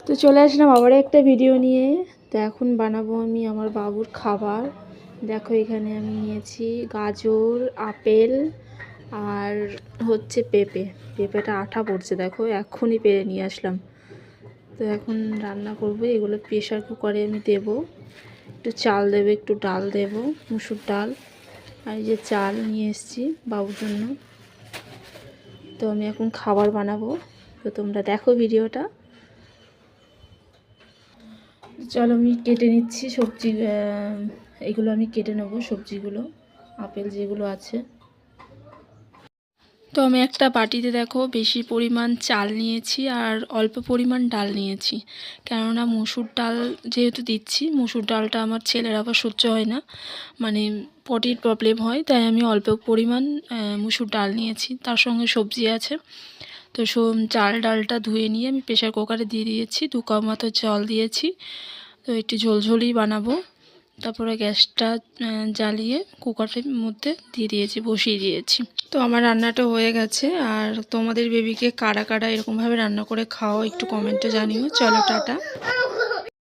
তো চলে আসলাম আবার একটা ভিডিও নিয়ে। তো এখন বানাবো আমি আমার বাবুর খাবার। দেখো এখানে আমি নিয়েছি গাজর, আপেল আর হচ্ছে পেঁপেটা আঠা পড়ছে, দেখো এক্ষুনি পেরে নিয়ে আসলাম। তো এখন রান্না করবো, এগুলো প্রেশার কুকারে আমি দেবো। একটু চাল দেবো, একটু ডাল দেবো, মুসুর ডাল। আর এই যে চাল নিয়ে এসেছি বাবুর জন্য। তো আমি এখন খাবার বানাবো, তো তোমরা দেখো ভিডিওটা। চলো আমি কেটে নিচ্ছি সবজি, এগুলো আমি কেটে নেবো সবজিগুলো, আপেল যেগুলো আছে। তো আমি একটা বাটিতে দেখো বেশি পরিমাণ চাল নিয়েছি আর অল্প পরিমাণ ডাল নিয়েছি, কেননা মসুর ডাল যেহেতু দিচ্ছি, মসুর ডালটা আমার ছেলের আবার সহ্য হয় না, মানে পটির প্রবলেম হয়, তাই আমি অল্প পরিমাণ মসুর ডাল নিয়েছি। তার সঙ্গে সবজি আছে। তো চাল ডালটা ধুয়ে নিয়ে আমি প্রেশার কুকারে দিয়ে দিয়েছি, 2 কাপ মতো জল দিয়েছি। তো একটু ঝোলঝোলই বানাবো। তারপরে গ্যাসটা জ্বালিয়ে কুকারের মধ্যে দিয়ে দিয়েছি, বসিয়ে দিয়েছি। তো আমার রান্নাটা হয়ে গেছে। আর তোমাদের বেবিকে কারা কারা এরকমভাবে রান্না করে খাও একটু কমেন্টে জানিও। চলো টাটা।